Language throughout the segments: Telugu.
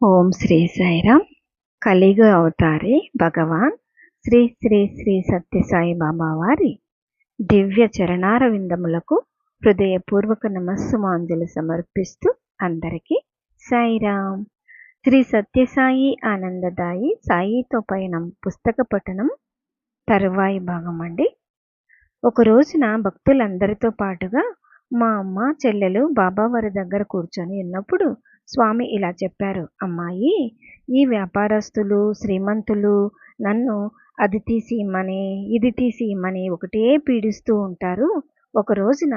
ఓం శ్రీ సాయిరామ్. కలియుగ అవతారి భగవాన్ శ్రీ శ్రీ శ్రీ సత్యసాయి బాబా వారి దివ్య చరణార విందములకు హృదయపూర్వక నమస్సుమాంజలు సమర్పిస్తూ అందరికీ సాయిరామ్. శ్రీ సత్యసాయి ఆనందదాయి సాయితో పయనం పుస్తక పఠనం తరువాయి భాగం అండి. ఒక రోజున భక్తులందరితో పాటుగా మా అమ్మ చెల్లెలు బాబావారి దగ్గర కూర్చొని ఉన్నప్పుడు స్వామి ఇలా చెప్పారు. అమ్మాయి, ఈ వ్యాపారస్తులు శ్రీమంతులు నన్ను అది తీసి ఇమ్మని ఇది తీసి ఇమ్మని ఒకటే పీడిస్తూ ఉంటారు. ఒక రోజున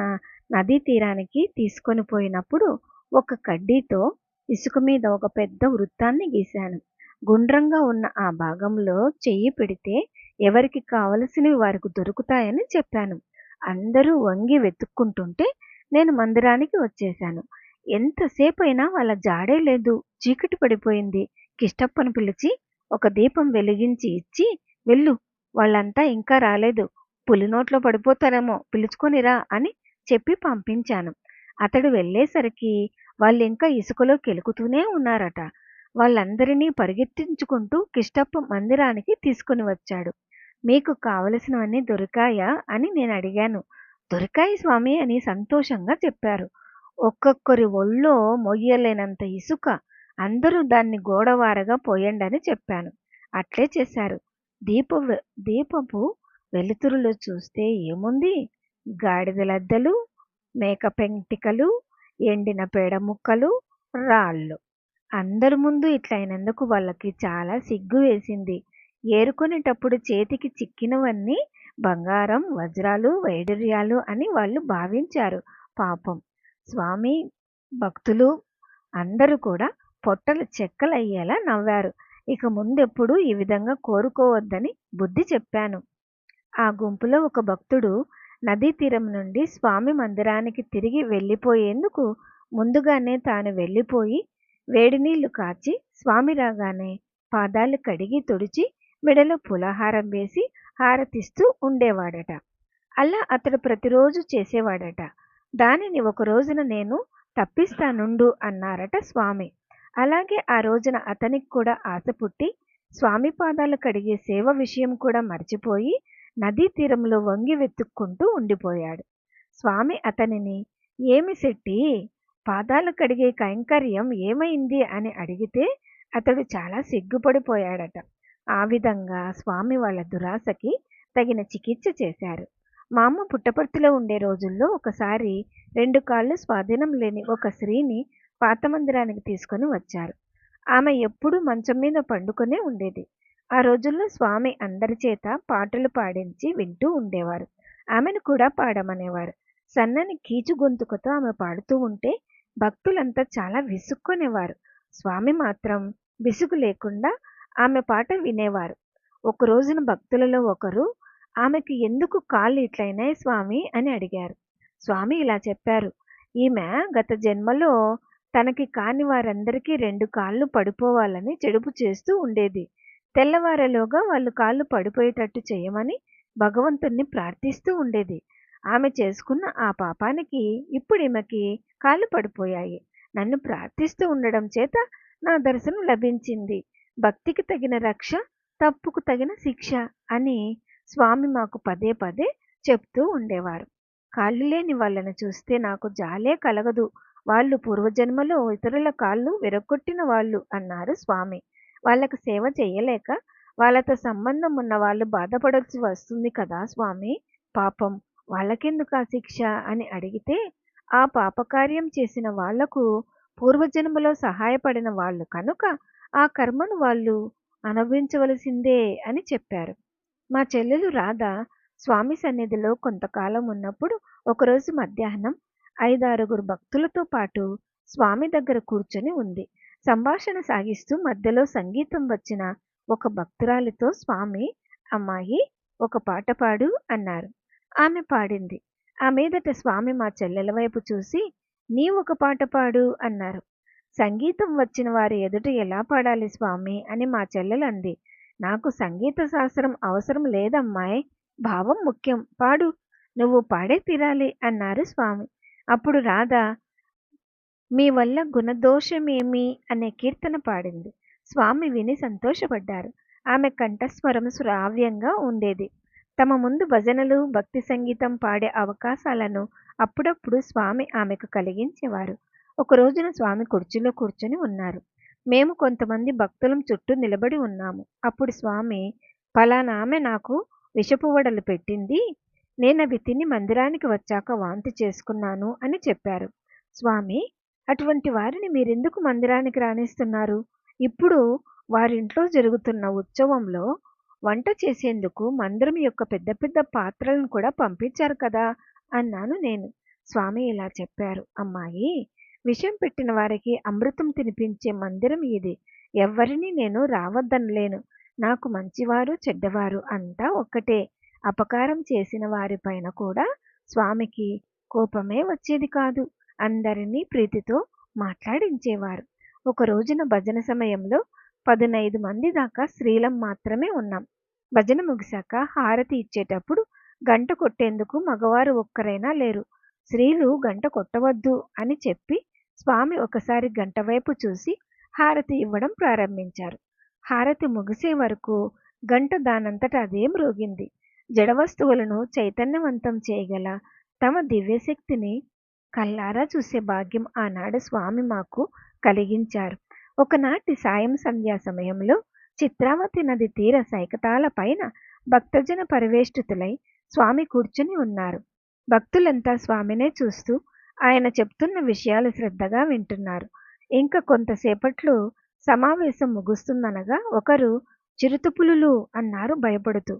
నదీ తీరానికి తీసుకొని పోయినప్పుడు ఒక కడ్డీతో ఇసుక మీద ఒక పెద్ద వృత్తాన్ని గీశాను. గుండ్రంగా ఉన్న ఆ భాగంలో చెయ్యి పెడితే ఎవరికి కావలసినవి వారికి దొరుకుతాయని చెప్పాను. అందరూ వంగి వెతుక్కుంటుంటే నేను మందిరానికి వచ్చేశాను. ఎంతసేపు అయినా వాళ్ళ జాడే లేదు. చీకటి పడిపోయింది. కిష్టప్పను పిలిచి ఒక దీపం వెలిగించి ఇచ్చి, వెళ్ళు, వాళ్ళంతా ఇంకా రాలేదు, పులినోట్లో పడిపోతారేమో, పిలుచుకొనిరా అని చెప్పి పంపించాను. అతడు వెళ్ళేసరికి వాళ్ళు ఇంకా ఇసుకలో కెలుకుతూనే ఉన్నారట. వాళ్ళందరినీ పరిగెత్తించుకుంటూ కిష్టప్ప మందిరానికి తీసుకుని వచ్చాడు. మీకు కావలసినవన్నీ దొరికాయా అని నేను అడిగాను. దొరికాయి స్వామి అని సంతోషంగా చెప్పారు. ఒక్కొక్కరి ఒళ్ళో మొయ్యలేనంత ఇసుక. అందరూ దాన్ని గోడవారగా పోయండి అని చెప్పాను. అట్లే చేశారు. దీపపు వెలుతురులో చూస్తే ఏముంది? గాడిద లద్దలు, మేక పెంటికలు, ఎండిన పేడ ముక్కలు, రాళ్ళు. అందరి ముందు ఇట్లయినందుకు వాళ్ళకి చాలా సిగ్గు వేసింది. ఏరుకునేటప్పుడు చేతికి చిక్కినవన్నీ బంగారం, వజ్రాలు, వైడూర్యాలు అని వాళ్ళు భావించారు. పాపం స్వామి, భక్తులు అందరూ కూడా పొట్టలు చెక్కలయ్యేలా నవ్వారు. ఇక ముందెప్పుడు ఈ విధంగా కోరుకోవద్దని బుద్ధి చెప్పాను. ఆ గుంపులో ఒక భక్తుడు నదీ తీరం నుండి స్వామి మందిరానికి తిరిగి వెళ్ళిపోయేందుకు ముందుగానే తాను వెళ్ళిపోయి వేడి నీళ్లు కాచి స్వామి రాగానే పాదాలు కడిగి తుడిచి మెడలో పులహారం వేసి హారతిస్తూ ఉండేవాడట. అలా అతడు ప్రతిరోజు చేసేవాడట. దానిని ఒక రోజున నేను తప్పిస్తానుండు అన్నారట స్వామి. అలాగే ఆ రోజున అతనికి కూడా ఆశ పుట్టి స్వామి పాదాలు కడిగే సేవ విషయం కూడా మర్చిపోయి నదీ తీరంలో వంగి వెతుక్కుంటూ ఉండిపోయాడు. స్వామి అతనిని, ఏమి శెట్టి, పాదాలు కడిగే కైంకర్యం ఏమైంది అని అడిగితే అతడు చాలా సిగ్గుపడిపోయాడట. ఆ విధంగా స్వామి వాళ్ళ దురాశకి తగిన చికిత్స చేశారు. మా అమ్మ పుట్టపర్తిలో ఉండే రోజుల్లో ఒకసారి 2 కాళ్ళు స్వాధీనం లేని ఒక స్త్రీని పాత మందిరానికి తీసుకొని వచ్చారు. ఆమె ఎప్పుడూ మంచం మీద పండుకొనే ఉండేది. ఆ రోజుల్లో స్వామి అందరి చేత పాటలు పాడించి వింటూ ఉండేవారు. ఆమెను కూడా పాడమనేవారు. సన్నని కీచు గొంతుకతో ఆమె పాడుతూ ఉంటే భక్తులంతా చాలా విసుక్కునేవారు. స్వామి మాత్రం విసుగు లేకుండా ఆమె పాట వినేవారు. ఒక రోజున భక్తులలో ఒకరు, ఆమెకు ఎందుకు కాళ్ళు ఇట్లయినాయి స్వామి అని అడిగారు. స్వామి ఇలా చెప్పారు. ఈమె గత జన్మలో తనకి కాని వారందరికీ 2 కాళ్ళు పడిపోవాలని చెడుపు చేస్తూ ఉండేది. తెల్లవారేలోగా వాళ్ళు కాళ్ళు పడిపోయేటట్టు చేయమని భగవంతుణ్ణి ప్రార్థిస్తూ ఉండేది. ఆమె చేసుకున్న ఆ పాపానికి ఇప్పుడు ఈమెకి కాళ్ళు పడిపోయాయి. నన్ను ప్రార్థిస్తూ ఉండడం చేత నా దర్శనం లభించింది. భక్తికి తగిన రక్ష, తప్పుకు తగిన శిక్ష అని స్వామి మాకు పదే పదే చెప్తూ ఉండేవారు. కాళ్ళు లేని వాళ్ళని చూస్తే నాకు జాలే కలగదు. వాళ్ళు పూర్వజన్మలో ఇతరుల కాళ్ళు విరగొట్టిన వాళ్ళు అన్నారు స్వామి. వాళ్ళకు సేవ చేయలేక వాళ్ళతో సంబంధం ఉన్న వాళ్ళు బాధపడాల్సి వస్తుంది కదా స్వామి, పాపం వాళ్ళకెందుకు ఆ శిక్ష అని అడిగితే, ఆ పాపకార్యం చేసిన వాళ్లకు పూర్వజన్మలో సహాయపడిన వాళ్ళు కనుక ఆ కర్మను వాళ్ళు అనుభవించవలసిందే అని చెప్పారు. మా చెల్లెలు రాధ స్వామి సన్నిధిలో కొంతకాలం ఉన్నప్పుడు ఒకరోజు మధ్యాహ్నం 5-6 భక్తులతో పాటు స్వామి దగ్గర కూర్చొని ఉంది. సంభాషణ సాగిస్తూ మధ్యలో సంగీతం వచ్చిన ఒక భక్తురాలితో స్వామి, అమ్మాయి, ఒక పాట పాడు అన్నారు. ఆమె పాడింది. ఆ మీదట స్వామి మా చెల్లెల వైపు చూసి, నీవొక పాట పాడు అన్నారు. సంగీతం వచ్చిన వారి ఎదుట ఎలా పాడాలి స్వామి అని మా చెల్లెలు అంది. నాకు సంగీత శాస్త్రం అవసరం లేదమ్మాయి, భావం ముఖ్యం, పాడు, నువ్వు పాడే తీరాలి అన్నారు స్వామి. అప్పుడు రాధ, మీ వల్ల గుణదోషమేమి అనే కీర్తన పాడింది. స్వామి విని సంతోషపడ్డారు. ఆమె కంఠస్వరం శ్రావ్యంగా ఉండేది. తమ ముందు భజనలు, భక్తి సంగీతం పాడే అవకాశాలను అప్పుడప్పుడు స్వామి ఆమెకు కలిగించేవారు. ఒక రోజున స్వామి కుర్చీలో కూర్చొని ఉన్నారు. మేము కొంతమంది భక్తులం చుట్టూ నిలబడి ఉన్నాము. అప్పుడు స్వామి, "పలానా ఆమె నాకు విషపు వడలు పెట్టింది. నేనవి తిని మందిరానికి వచ్చాక వాంతి చేసుకున్నాను" అని చెప్పారు. స్వామి, "అటువంటి వారిని మీరెందుకు మందిరానికి రానిస్తున్నారు? ఇప్పుడు వారింట్లో జరుగుతున్న ఉత్సవంలో వంట చేసేందుకు మందిరం యొక్క పెద్ద పెద్ద పాత్రలను కూడా పంపించారు కదా" అన్నాను నేను. స్వామి ఇలా చెప్పారు, "అమ్మాయి, విషం పెట్టిన వారికి అమృతం తినిపించే మందిరం ఇది. ఎవ్వరినీ నేను రావద్దనలేను. నాకు మంచివారు, చెడ్డవారు అంతా ఒక్కటే. అపకారం చేసిన వారిపైన కూడా స్వామికి కోపమే వచ్చేది కాదు. అందరినీ ప్రీతితో మాట్లాడించేవారు. ఒక రోజున భజన సమయంలో 15 మంది దాకా స్త్రీలం మాత్రమే ఉన్నాం. భజన ముగిశాక హారతి ఇచ్చేటప్పుడు గంట కొట్టేందుకు మగవారు ఒక్కరైనా లేరు. స్త్రీలు గంట కొట్టవద్దు అని చెప్పి స్వామి ఒకసారి గంట వైపు చూసి హారతి ఇవ్వడం ప్రారంభించారు. హారతి ముగిసే వరకు గంట దానంతట అదే మ్రోగింది. జడ వస్తువులను చైతన్యవంతం చేయగల తమ దివ్యశక్తిని కళ్ళారా చూసే భాగ్యం ఆనాడు స్వామి మాకు కలిగించారు. ఒకనాటి సాయం సంధ్యా సమయంలో చిత్రావతి నది తీర సైకతాల పైన భక్తజన పరివేష్టితులై స్వామి కూర్చుని ఉన్నారు. భక్తులంతా స్వామినే చూస్తూ ఆయన చెప్తున్న విషయాలు శ్రద్ధగా వింటున్నారు. ఇంకా కొంతసేపట్లో సమావేశం ముగుస్తుందనగా ఒకరు, "చిరుతపులులు" అన్నారు భయపడుతూ.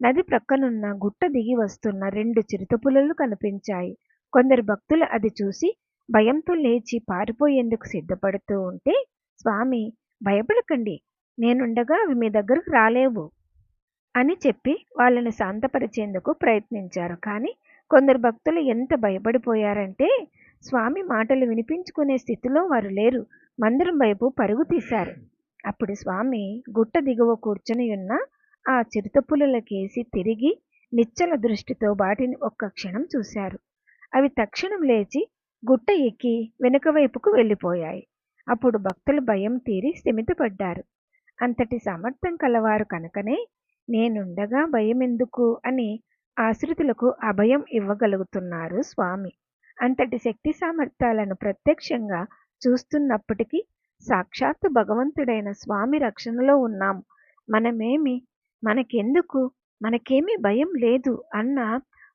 నది ప్రక్కనున్న గుట్ట దిగి వస్తున్న 2 చిరుతపులులు కనిపించాయి. కొందరు భక్తులు అది చూసి భయంతో లేచి పారిపోయేందుకు సిద్ధపడుతూ ఉంటే స్వామి, "భయపడకండి, నేనుండగా అవి మీ దగ్గరకు రాలేవు" అని చెప్పి వాళ్ళని శాంతపరిచేందుకు ప్రయత్నించారు. కానీ కొందరు భక్తులు ఎంత భయపడిపోయారంటే స్వామి మాటలు వినిపించుకునే స్థితిలో వారు లేరు. మందిరం వైపు పరుగు తీశారు. అప్పుడు స్వామి గుట్ట దిగువ కూర్చుని ఉన్న ఆ చిరుతపులులకేసి తిరిగి నిశ్చల దృష్టితో వాటిని ఒక్క క్షణం చూశారు. అవి తక్షణం లేచి గుట్ట ఎక్కి వెనుక వైపుకు వెళ్ళిపోయాయి. అప్పుడు భక్తులు భయం తీరి స్థిమితపడ్డారు. అంతటి సామర్థ్యం కలవారు కనుకనే నేనుండగా భయమెందుకు అని ఆశ్రితులకు అభయం ఇవ్వగలుగుతున్నారు స్వామి. అంతటి శక్తి సామర్థ్యాలను ప్రత్యక్షంగా చూస్తున్నప్పటికీ సాక్షాత్తు భగవంతుడైన స్వామి రక్షణలో ఉన్నాం. మనకెందుకు, మనకేమీ భయం లేదు అన్న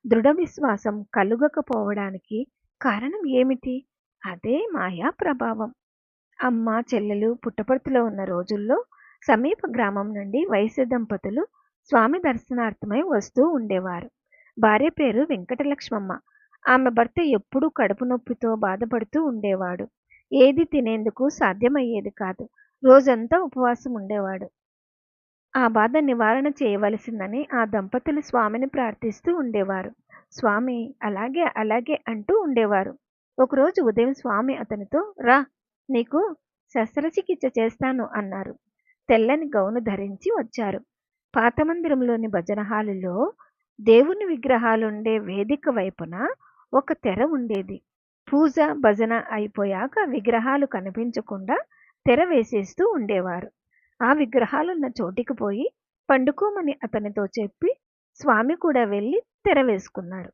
దృఢ విశ్వాసం కలుగకపోవడానికి కారణం ఏమిటి? అదే మాయా ప్రభావం. అమ్మ, చెల్లెలు పుట్టపర్తిలో ఉన్న రోజుల్లో సమీప గ్రామం నుండి వైశ్య దంపతులు స్వామి దర్శనార్థమై వస్తూ ఉండేవారు. భార్య పేరు వెంకటలక్ష్మమ్మ. ఆమె భర్త ఎప్పుడూ కడుపు నొప్పితో బాధపడుతూ ఉండేవాడు. ఏది తినేందుకు సాధ్యమయ్యేది కాదు. రోజంతా ఉపవాసం ఉండేవాడు. ఆ బాధ నివారణ చేయవలసిందని ఆ దంపతులు స్వామిని ప్రార్థిస్తూ ఉండేవారు. స్వామి అలాగే అలాగే అంటూ ఉండేవారు. ఒకరోజు ఉదయం స్వామి అతనితో, "రా, నీకు శస్త్రచికిత్స చేస్తాను" అన్నారు. తెల్లని గౌను ధరించి వచ్చారు. పాత మందిరంలోని భజన హాలులో దేవుని విగ్రహాలుండే వేదిక వైపున ఒక తెర ఉండేది. పూజ, భజన అయిపోయాక విగ్రహాలు కనిపించకుండా తెర వేసేస్తూ ఉండేవారు. ఆ విగ్రహాలున్న చోటికి పోయి పండుకోమని అతనితో చెప్పి స్వామి కూడా వెళ్ళి తెర వేసుకున్నారు.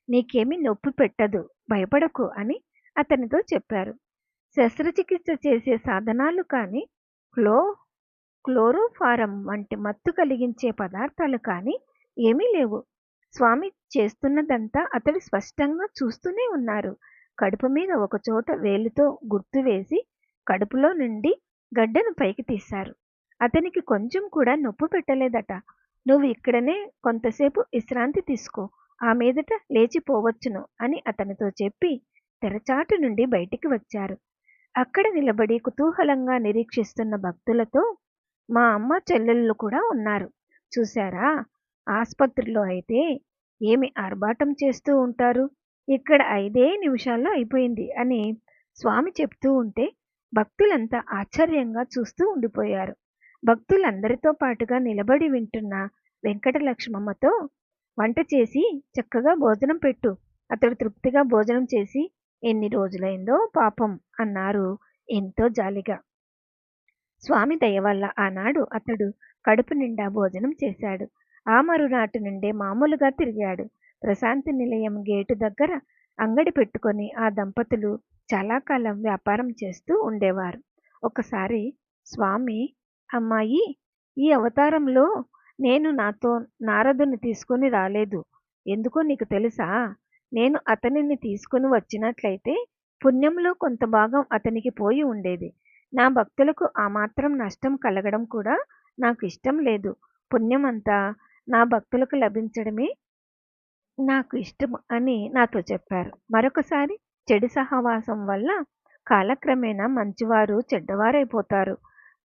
"నీకేమీ నొప్పి పెట్టదు, భయపడకు" అని అతనితో చెప్పారు. శస్త్రచికిత్స చేసే సాధనాలు కానీ క్లోరోఫారం వంటి మత్తు కలిగించే పదార్థాలు కానీ ఏమీ లేవు. స్వామి చేస్తున్నదంతా అతడు స్పష్టంగా చూస్తూనే ఉన్నారు. కడుపు మీద ఒకచోట వేలుతో గుర్తు వేసి కడుపులో నుండి గడ్డను పైకి తీశారు. అతనికి కొంచెం కూడా నొప్పి పెట్టలేదట. "నువ్వు ఇక్కడనే కొంతసేపు విశ్రాంతి తీసుకో, ఆ మీదట లేచిపోవచ్చును" అని అతనితో చెప్పి తెరచాటు నుండి బయటికి వచ్చారు. అక్కడ నిలబడి కుతూహలంగా నిరీక్షిస్తున్న భక్తులతో, "మా అమ్మ, చెల్లెళ్ళు కూడా ఉన్నారు. చూశారా? ఆస్పత్రిలో అయితే ఏమి ఆర్భాటం చేస్తూ ఉంటారు. ఇక్కడ 5 నిమిషాల్లో అయిపోయింది" అని స్వామి చెప్తూ ఉంటే భక్తులంతా ఆశ్చర్యంగా చూస్తూ ఉండిపోయారు. భక్తులందరితో పాటుగా నిలబడి వింటున్న వెంకటలక్ష్మమ్మతో, "వంట చేసి చక్కగా భోజనం పెట్టు. అతడు తృప్తిగా భోజనం చేసి ఎన్ని రోజులైందో పాపం అన్నారు ఎంతో జాలిగా. స్వామి దయ వల్ల ఆనాడు అతడు కడుపు నిండా భోజనం చేశాడు. ఆ మరునాటి నుండే మామూలుగా తిరిగాడు. ప్రశాంతి నిలయం గేటు దగ్గర అంగడి పెట్టుకొని ఆ దంపతులు చాలా కాలం వ్యాపారం చేస్తూ ఉండేవారు. ఒకసారి స్వామి, అమ్మాయి, ఈ అవతారంలో నేను నాతో నారదుని తీసుకొని రాలేదు. ఎందుకో నీకు తెలుసా? నేను అతనిని తీసుకుని వచ్చినట్లయితే పుణ్యంలో కొంత భాగం అతనికి పోయి ఉండేది. నా భక్తులకు ఆ మాత్రం నష్టం కలగడం కూడా నాకు ఇష్టం లేదు. పుణ్యమంతా నా భక్తులకు లభించడమే నాకు ఇష్టం అని నాతో చెప్పారు. మరొకసారి చెడు సహవాసం వల్ల కాలక్రమేణా మంచివారు చెడ్డవారైపోతారు.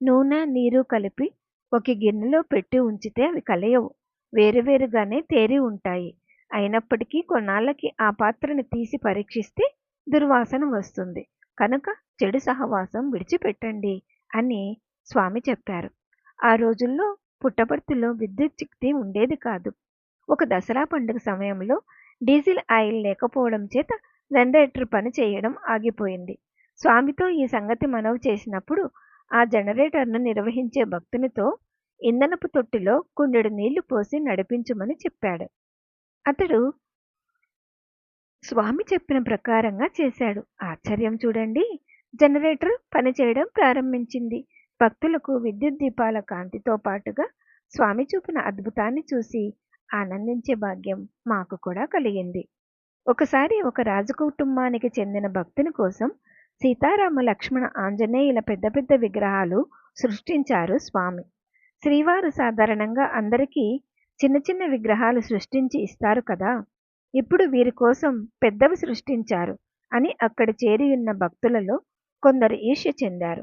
నూనె, నీరు కలిపి ఒక గిన్నెలో పెట్టి ఉంచితే అవి కలయవు. వేరువేరుగానే తేరి ఉంటాయి. అయినప్పటికీ కొన్నాళ్ళకి ఆ పాత్రని తీసి పరీక్షిస్తే దుర్వాసన వస్తుంది. కనుక చెడు సహవాసం విడిచిపెట్టండి అని స్వామి చెప్పారు. ఆ రోజుల్లో పుట్టపర్తిలో విద్యుత్ శక్తి ఉండేది కాదు. ఒక దసరా పండుగ సమయంలో డీజిల్ ఆయిల్ లేకపోవడం చేత జనరేటర్ పని చేయడం ఆగిపోయింది. స్వామితో ఈ సంగతి మనవి చేసినప్పుడు ఆ జనరేటర్ను నిర్వహించే భక్తునితో ఇంధనపు తొట్టిలో కుండెడు నీళ్లు పోసి నడిపించమని చెప్పాడు. అతడు స్వామి చెప్పిన ప్రకారంగా చేశాడు. ఆశ్చర్యం చూడండి! జనరేటర్ పనిచేయడం ప్రారంభించింది. భక్తులకు విద్యుత్ దీపాల కాంతితో పాటుగా స్వామి చూపిన అద్భుతాన్ని చూసి ఆనందించే భాగ్యం మాకు కూడా కలిగింది. ఒకసారి ఒక రాజకుటుంబానికి చెందిన భక్తుని కోసం సీతారామ లక్ష్మణ ఆంజనేయుల పెద్ద పెద్ద విగ్రహాలు సృష్టించారు స్వామి. శ్రీవారు సాధారణంగా అందరికీ చిన్న చిన్న విగ్రహాలు సృష్టించి ఇస్తారు కదా. ఇప్పుడు వీరి కోసం పెద్దవి సృష్టించారు అని అక్కడ చేరియున్న భక్తులలో కొందరు ఈర్ష్య చెందారు.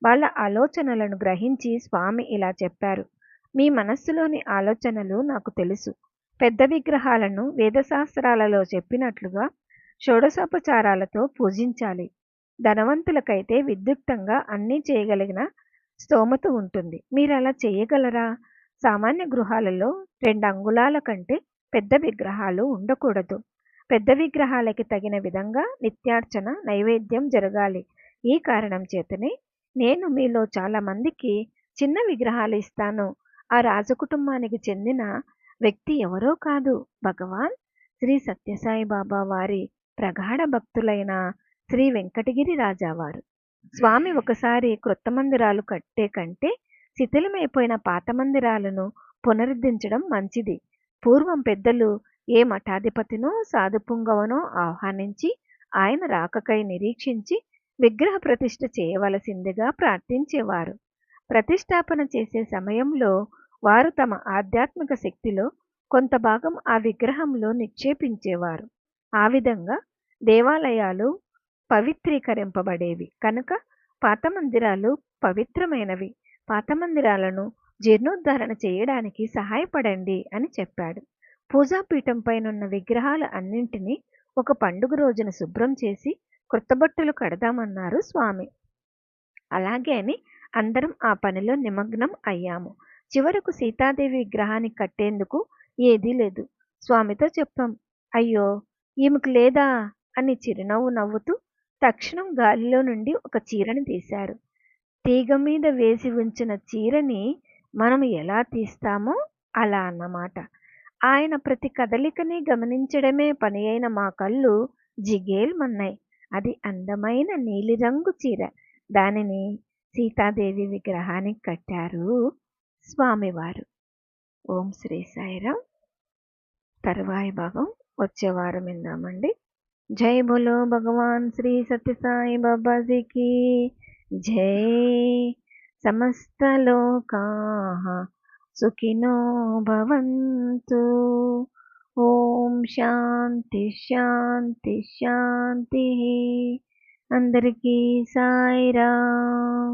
వాళ్ళ ఆలోచనలను గ్రహించి స్వామి ఇలా చెప్పారు. మీ మనస్సులోని ఆలోచనలు నాకు తెలుసు. పెద్ద విగ్రహాలను వేదశాస్త్రాలలో చెప్పినట్లుగా షోడశోపచారాలతో పూజించాలి. ధనవంతులకైతే విద్యుక్తంగా అన్నీ చేయగలిగిన స్తోమత ఉంటుంది. మీరు అలా చేయగలరా? సామాన్య గృహాలలో 2 అంగుళాల కంటే పెద్ద విగ్రహాలు ఉండకూడదు. పెద్ద విగ్రహాలకి తగిన విధంగా నిత్యార్చన, నైవేద్యం జరగాలి. ఈ కారణం చేతనే నేను మీలో చాలా మందికి చిన్న విగ్రహాలు ఇస్తాను. ఆ రాజకుటుంబానికి చెందిన వ్యక్తి ఎవరో కాదు, భగవాన్ శ్రీ సత్యసాయి బాబా వారి ప్రగాఢ భక్తులైన శ్రీ వెంకటగిరి రాజావారు. స్వామి ఒకసారి క్రొత్త మందిరాలు కట్టే కంటే శిథిలమైపోయిన పాత మందిరాలను పునరుద్ధరించడం మంచిది. పూర్వం పెద్దలు ఏ మఠాధిపతినో సాధుపుంగవనో ఆహ్వానించి ఆయన రాకకై నిరీక్షించి విగ్రహ ప్రతిష్ఠ చేయవలసిందిగా ప్రార్థించేవారు. ప్రతిష్టాపన చేసే సమయంలో వారు తమ ఆధ్యాత్మిక శక్తిలో కొంత భాగం ఆ విగ్రహంలో నిక్షేపించేవారు. ఆ విధంగా దేవాలయాలు పవిత్రీకరింపబడేవి. కనుక పాత మందిరాలు పవిత్రమైనవి. పాత మందిరాలను జీర్ణోద్ధరణ చేయడానికి సహాయపడండి అని చెప్పాడు. పూజాపీఠం పైనున్న విగ్రహాలు అన్నింటినీ ఒక పండుగ రోజున శుభ్రం చేసి కొత్త బట్టలు కడదామన్నారు స్వామి. అలాగే అని అందరం ఆ పనిలో నిమగ్నం అయ్యాము. చివరకు సీతాదేవి విగ్రహాన్ని కట్టేందుకు ఏదీ లేదు. స్వామితో చెప్పాం. అయ్యో, ఈమెకు లేదా అని చిరునవ్వు నవ్వుతూ తక్షణం గాలిలో నుండి ఒక చీరని తీశారు. తీగ మీద వేసి ఉంచిన చీరని మనం ఎలా తీస్తామో అలా అన్నమాట. ఆయన ప్రతి కదలికని గమనించడమే పని అయిన మా కళ్ళు జిగేల్మన్నాయి. అది అందమైన నీలిరంగు చీర. దానిని సీతాదేవి విగ్రహానికి కట్టారు స్వామివారు. ఓం శ్రీ సాయిరాం. తరువాయి భాగం వచ్చే వారం విందామండి. జై బోలో భగవాన్ శ్రీ సత్యసాయి బాబాజీకి జై. సమస్త లోకాః సుఖినో భవంతు. ఓం శాంతి శాంతి శాంతి. అందరికీ సాయిరాం.